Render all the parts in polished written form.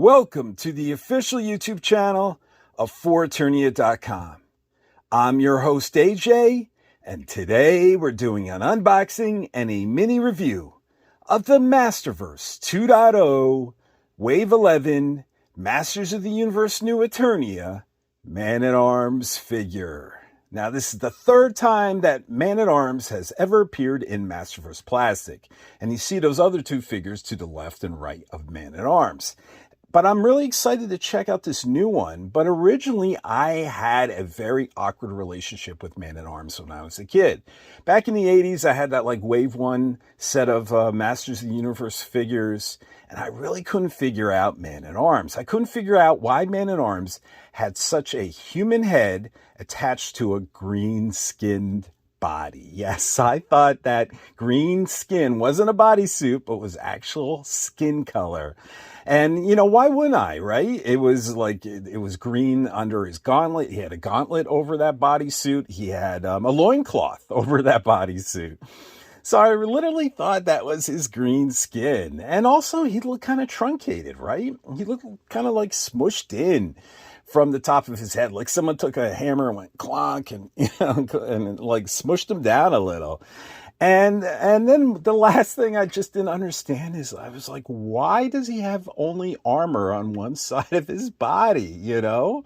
Welcome to the official YouTube channel of HE-MANIA.com. I'm your host AJ, and today we're doing an unboxing and a mini review of the Masterverse 2.0 Wave 11 Masters of the Universe New Eternia Man-at-Arms figure. Now, this is the third time that Man-at-Arms has ever appeared in Masterverse Plastic, and you see those other two figures to the left and right of Man-at-Arms. But I'm really excited to check out this new one. But originally, I had a very awkward relationship with Man-at-Arms when I was a kid. Back in the 80s, I had that like Wave 1 set of Masters of the Universe figures, and I really couldn't figure out Man-at-Arms. I couldn't figure out why Man-at-Arms had such a human head attached to a green-skinned body. Yes, I thought that green skin wasn't a bodysuit, but was actual skin color. And, you know, why wouldn't I, right? It was like, it was green under his gauntlet. He had a gauntlet over that bodysuit. He had a loincloth over that bodysuit. So I literally thought that was his green skin. And also, he looked kind of truncated, right? He looked kind of like smushed in from the top of his head. Like someone took a hammer and went clonk and, you know, and like smushed him down a little. And then the last thing I just didn't understand is I was like, why does he have only armor on one side of his body? You know,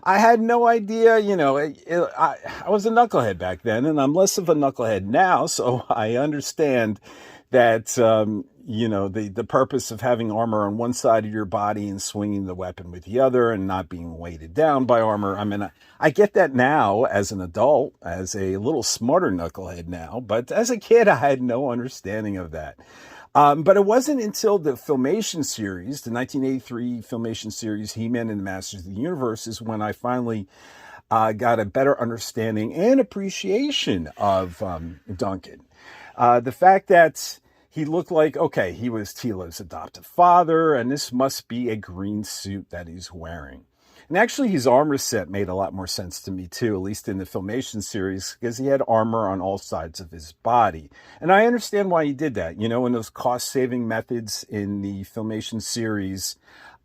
I had no idea. You know, I was a knucklehead back then, and I'm less of a knucklehead now. So I understand that, you know, the purpose of having armor on one side of your body and swinging the weapon with the other and not being weighted down by armor. I mean, I get that now as an adult, as a little smarter knucklehead now, but as a kid, I had no understanding of that. But it wasn't until the Filmation series, the 1983 Filmation series, He-Man and the Masters of the Universe, is when I finally got a better understanding and appreciation of Duncan. The fact that he looked like, okay, he was Tila's adoptive father, and this must be a green suit that he's wearing. And actually, his armor set made a lot more sense to me, too, at least in the Filmation series, because he had armor on all sides of his body. And I understand why he did that. You know, in those cost-saving methods in the Filmation series,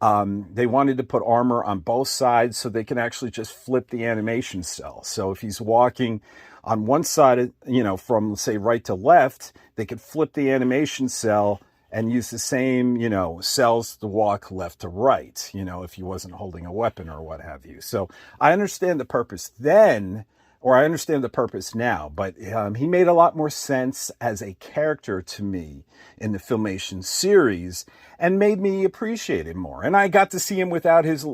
they wanted to put armor on both sides so they can actually just flip the animation cell. So if he's walking on one side, you know, from, say, right to left, they could flip the animation cell and use the same, you know, cells to walk left to right, you know, if he wasn't holding a weapon or what have you. So I understand the purpose then, or I understand the purpose now, but he made a lot more sense as a character to me in the Filmation series and made me appreciate him more. And I got to see him without his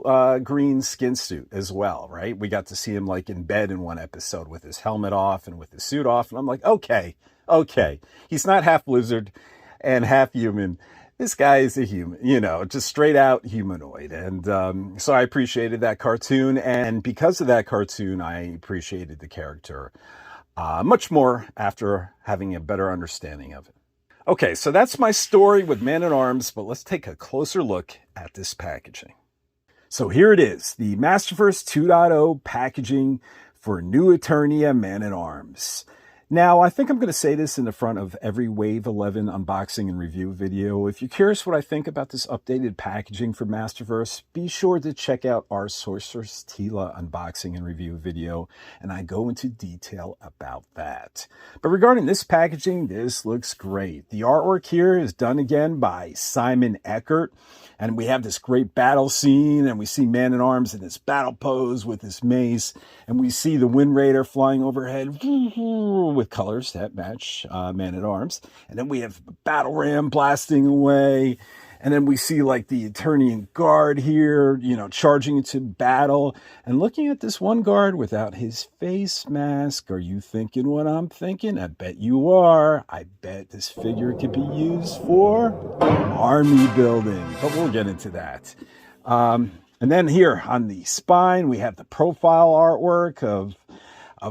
green skin suit as well, right? We got to see him like in bed in one episode with his helmet off and with his suit off. And I'm like, okay, he's not half lizard and half human. This guy is a human, you know, just straight out humanoid. And so I appreciated that cartoon. And because of that cartoon, I appreciated the character much more after having a better understanding of it. Okay, so that's my story with Man-at-Arms, but let's take a closer look at this packaging. So here it is, the Masterverse 2.0 packaging for New Eternia Man-at-Arms. Now, I think I'm going to say this in the front of every Wave 11 unboxing and review video. If you're curious what I think about this updated packaging for Masterverse, be sure to check out our Sorceress Tila unboxing and review video, and I go into detail about that. But regarding this packaging, this looks great. The artwork here is done again by Simon Eckert, and we have this great battle scene, and we see Man-at-Arms in this battle pose with his mace, and we see the Wind Raider flying overhead with colors that match Man-at-Arms. And then we have Battle Ram blasting away. And then we see like the Eternian guard here, you know, charging into battle. And looking at this one guard without his face mask. Are you thinking what I'm thinking? I bet you are. I bet this figure could be used for army building. But we'll get into that. And then here on the spine, we have the profile artwork of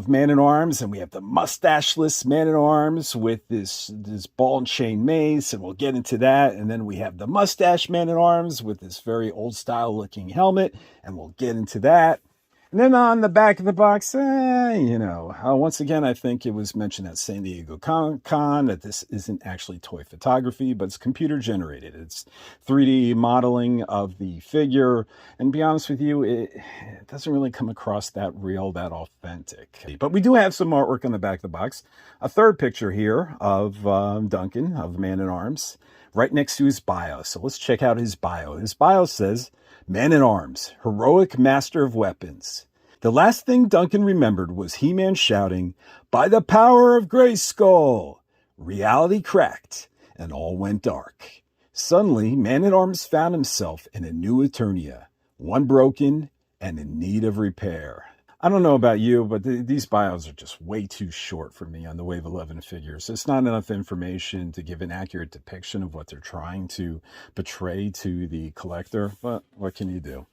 Man-at-Arms, and we have the mustacheless Man-at-Arms with this ball and chain mace, and we'll get into that. And then we have the mustache Man-at-Arms with this very old style looking helmet, and we'll get into that. And then on the back of the box, once again, I think it was mentioned at San Diego Comic-Con that this isn't actually toy photography, but it's computer generated. It's 3D modeling of the figure. And to be honest with you, it doesn't really come across that real, that authentic. But we do have some artwork on the back of the box. A third picture here of Duncan, of Man-at-Arms, right next to his bio. So let's check out his bio. His bio says, Man-at-Arms, heroic master of weapons. The last thing Duncan remembered was He-Man shouting, "By the power of Grayskull!" Reality cracked, and all went dark. Suddenly, Man-at-Arms found himself in a new Eternia, one broken and in need of repair. I don't know about you, but these bios are just way too short for me on the Wave 11 figures. It's not enough information to give an accurate depiction of what they're trying to portray to the collector, but what can you do?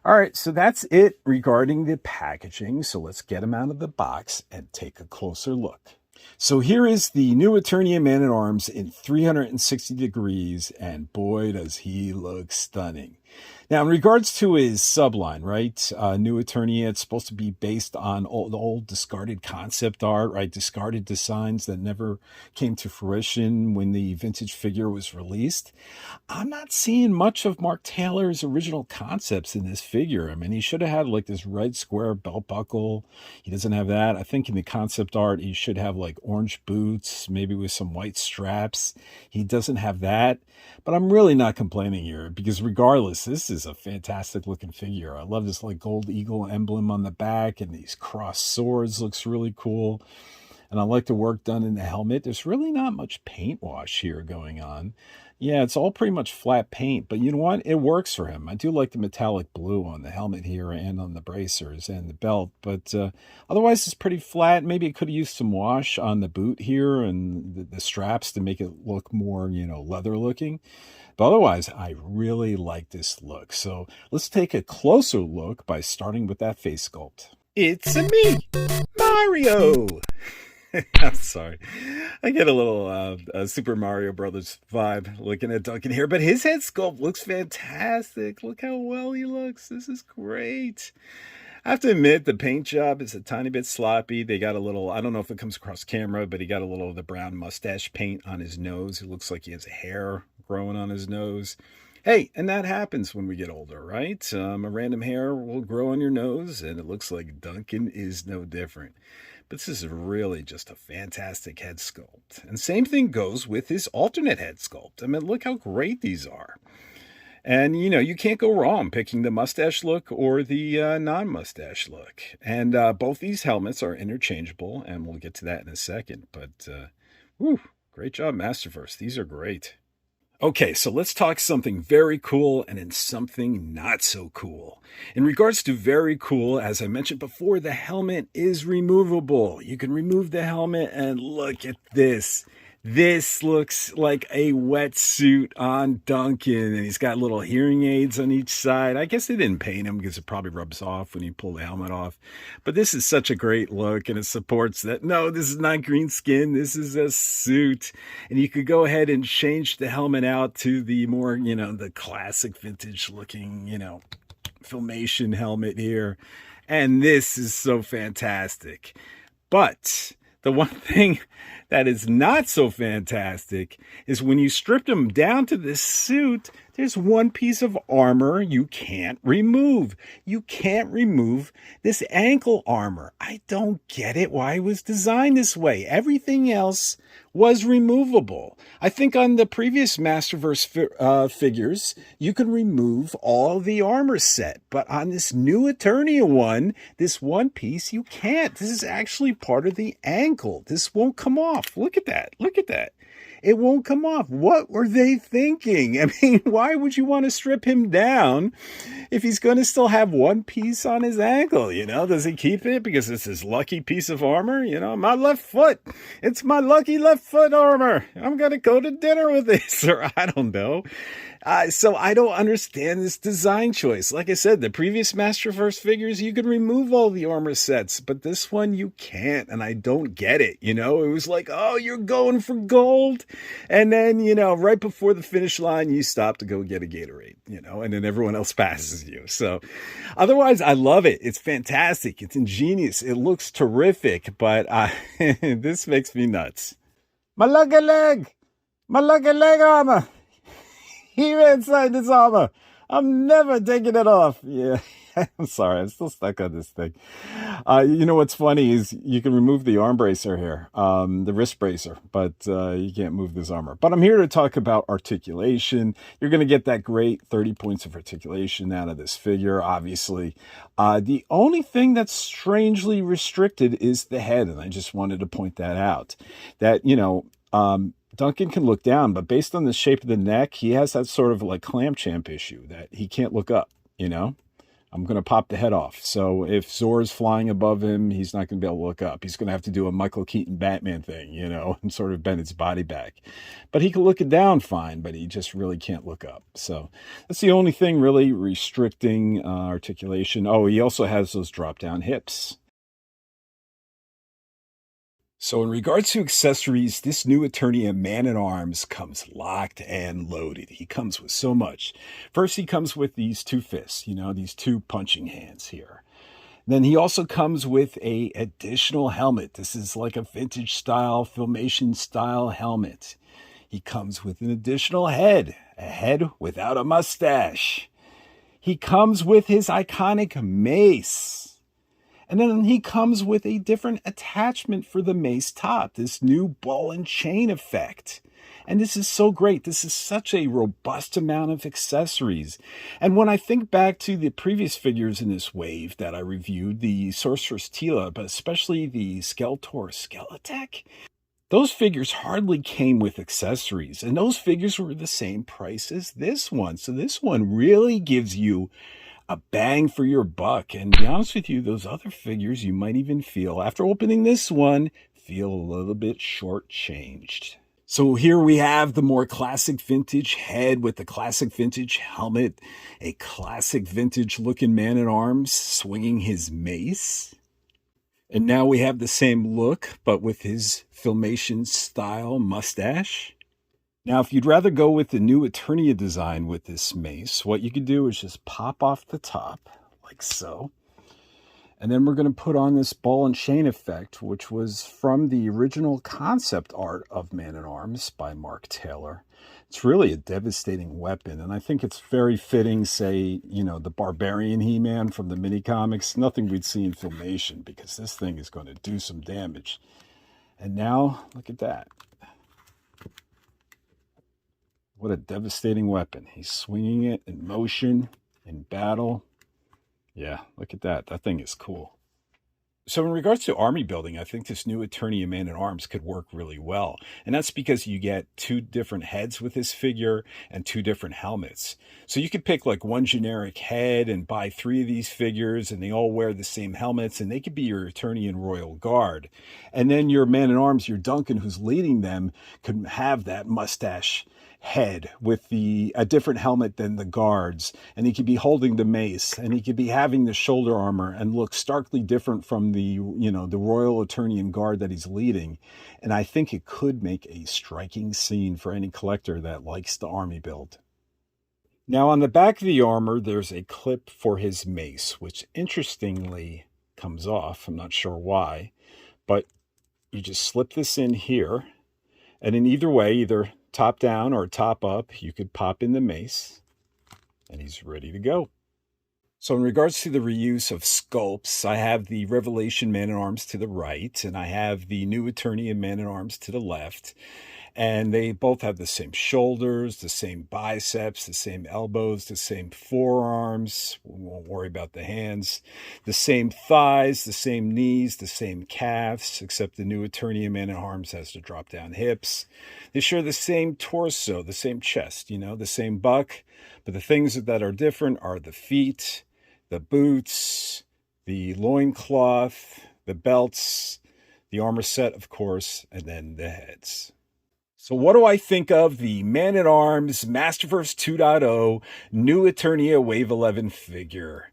All right, so that's it regarding the packaging. So let's get them out of the box and take a closer look. So here is the new Eternia Man-at-Arms in 360 degrees, and boy, does he look stunning. Now, in regards to his subline, right, New Eternia, it's supposed to be based on the old discarded concept art, right, discarded designs that never came to fruition when the vintage figure was released. I'm not seeing much of Mark Taylor's original concepts in this figure. I mean, he should have had like this red square belt buckle. He doesn't have that. I think in the concept art, he should have like orange boots, maybe with some white straps. He doesn't have that, but I'm really not complaining here because regardless, this is a fantastic looking figure. I love this like gold eagle emblem on the back, and these crossed swords looks really cool. And I like the work done in the helmet. There's really not much paint wash here going on. Yeah, it's all pretty much flat paint, but you know what? It works for him. I do like the metallic blue on the helmet here and on the bracers and the belt, but otherwise it's pretty flat. Maybe it could have used some wash on the boot here and the straps to make it look more, leather looking. But otherwise, I really like this look. So let's take a closer look by starting with that face sculpt. It's me, Mario! I'm sorry. I get a little Super Mario Brothers vibe looking at Duncan here, but his head sculpt looks fantastic. Look how well he looks. This is great. I have to admit, the paint job is a tiny bit sloppy. They got a little, I don't know if it comes across camera, but he got a little of the brown mustache paint on his nose. It looks like he has hair growing on his nose. Hey, and that happens when we get older, right? A random hair will grow on your nose, and it looks like Duncan is no different. But this is really just a fantastic head sculpt. And same thing goes with his alternate head sculpt. I mean, look how great these are. And, you can't go wrong picking the mustache look or the non-mustache look. And both these helmets are interchangeable, and we'll get to that in a second. But, great job, Masterverse. These are great. Okay, so let's talk something very cool and then something not so cool. In regards to very cool, as I mentioned before, the helmet is removable. You can remove the helmet and look at this. This looks like a wetsuit on Duncan, and he's got little hearing aids on each side. I guess they didn't paint him because it probably rubs off when you pull the helmet off. But this is such a great look, and it supports that, no, this is not green skin. This is a suit. And you could go ahead and change the helmet out to the more, the classic vintage looking, Filmation helmet here. And this is so fantastic. But the one thing that is not so fantastic is when you strip him down to this suit, there's one piece of armor you can't remove. You can't remove this ankle armor. I don't get it why it was designed this way. Everything else was removable. I think on the previous Masterverse figures, you can remove all the armor set. But on this new Eternia one, this one piece, you can't. This is actually part of the ankle. This won't come off. Look at that. Look at that. It won't come off. What were they thinking? I mean, why would you want to strip him down if he's going to still have one piece on his ankle? Does he keep it because it's his lucky piece of armor? My left foot. It's my lucky left foot armor. I'm going to go to dinner with this, or I don't know. So I don't understand this design choice. Like I said, the previous Masterverse figures, you could remove all the armor sets, but this one you can't, and I don't get it. It was like, oh, you're going for gold? And then, right before the finish line, you stop to go get a Gatorade, and then everyone else passes you. So otherwise, I love it. It's fantastic. It's ingenious. It looks terrific, but this makes me nuts. My lucky leg! My lucky leg armor! He-Man inside this armor! I'm never taking it off. Yeah. I'm sorry, I'm still stuck on this thing. What's funny is you can remove the arm bracer here, the wrist bracer, but you can't move this armor. But I'm here to talk about articulation. You're going to get that great 30 points of articulation out of this figure, obviously. The only thing that's strangely restricted is the head, and I just wanted to point that out. That, Duncan can look down, but based on the shape of the neck, he has that sort of like clam champ issue that he can't look up, I'm going to pop the head off. So if Zor's flying above him, he's not going to be able to look up. He's going to have to do a Michael Keaton Batman thing, and sort of bend his body back. But he can look it down fine, but he just really can't look up. So that's the only thing really restricting articulation. Oh, he also has those drop-down hips. So in regards to accessories, this new Eternia Man-at-Arms comes locked and loaded. He comes with so much. First, he comes with these two fists, these two punching hands here. Then he also comes with a additional helmet. This is like a vintage style, Filmation style helmet. He comes with an additional head, a head without a mustache. He comes with his iconic mace. And then he comes with a different attachment for the mace top, this new ball and chain effect. And this is so great. This is such a robust amount of accessories. And when I think back to the previous figures in this wave that I reviewed, the Sorceress Tila, but especially the Skeletor Skeletech, those figures hardly came with accessories. And those figures were the same price as this one. So this one really gives you a bang for your buck. And to be honest with you, those other figures you might even feel, after opening this one, feel a little bit shortchanged. So here we have the more classic vintage head with the classic vintage helmet, a classic vintage looking Man-at-Arms swinging his mace. And now we have the same look, but with his Filmation style mustache. Now, if you'd rather go with the new Eternia design with this mace, what you could do is just pop off the top, like so. And then we're going to put on this ball and chain effect, which was from the original concept art of Man-at-Arms by Mark Taylor. It's really a devastating weapon, and I think it's very fitting, say, the Barbarian He-Man from the mini-comics. Nothing we'd see in Filmation, because this thing is going to do some damage. And now, look at that. What a devastating weapon. He's swinging it in motion, in battle. Yeah, look at that. That thing is cool. So in regards to army building, I think this new Eternia Man-at-Arms could work really well. And that's because you get two different heads with this figure and two different helmets. So you could pick like one generic head and buy 3 of these figures, and they all wear the same helmets, and they could be your Eternian Royal Guard. And then your Man-at-Arms, your Duncan, who's leading them, could have that mustache head with a different helmet than the guards, and he could be holding the mace, and he could be having the shoulder armor and look starkly different from the Royal Eternian Guard that he's leading. And I think it could make a striking scene for any collector that likes the army build. Now on the back of the armor, there's a clip for his mace, which interestingly comes off. I'm not sure why, but you just slip this in here, and in either way, either top down or top up, you could pop in the mace, and he's ready to go. So in regards to the reuse of sculpts, I have the Revelation Man-at-Arms to the right, and I have the new Eternia Man-at-Arms to the left. And they both have the same shoulders, the same biceps, the same elbows, the same forearms. We won't worry about the hands. The same thighs, the same knees, the same calves, except the new Eternia Man-at-Arms has the drop-down hips. They share the same torso, the same chest, the same buck. But the things that are different are the feet, the boots, the loincloth, the belts, the armor set, of course, and then the heads. So what do I think of the Man-at-Arms Masterverse 2.0 New Eternia Wave 11 figure?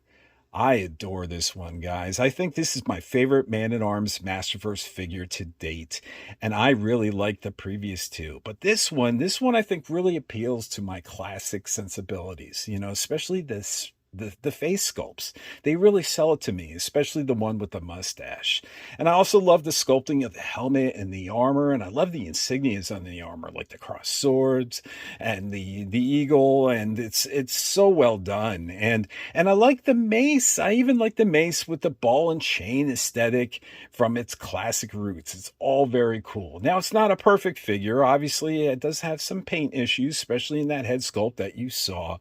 I adore this one, guys. I think this is my favorite Man-at-Arms Masterverse figure to date, and I really like the previous two. But this one I think really appeals to my classic sensibilities, especially the face sculpts. They really sell it to me, especially the one with the mustache. And I also love the sculpting of the helmet and the armor, and I love the insignias on the armor, like the crossed swords and the eagle, and it's so well done. And I like the mace. I even like the mace with the ball and chain aesthetic from its classic roots. It's all very cool. Now, it's not a perfect figure. Obviously, it does have some paint issues, especially in that head sculpt that you saw,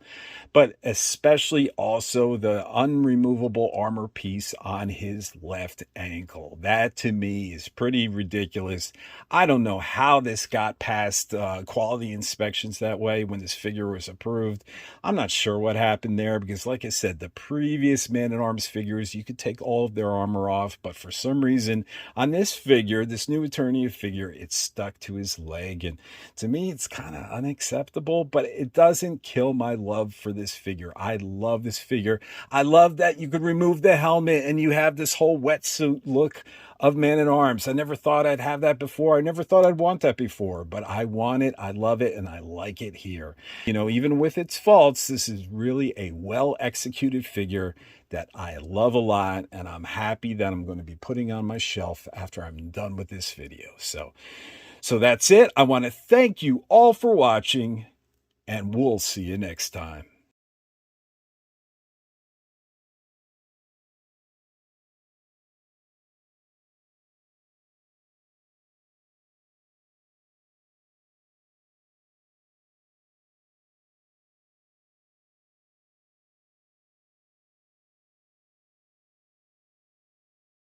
but especially also the unremovable armor piece on his left ankle. That to me is pretty ridiculous. I don't know how this got past quality inspections that way when this figure was approved. I'm not sure what happened there because, like I said, the previous Man-at-Arms figures, you could take all of their armor off, but for some reason on this figure, this new Eternia figure, it's stuck to his leg. And to me, it's kind of unacceptable, but it doesn't kill my love for this figure. I love this figure. I love that you could remove the helmet and you have this whole wetsuit look of Man-at-Arms. I never thought I'd have that before. I never thought I'd want that before, but I want it, I love it, and I like it here. Even with its faults, this is really a well-executed figure that I love a lot, and I'm happy that I'm going to be putting on my shelf after I'm done with this video. So that's it. I want to thank you all for watching, and we'll see you next time.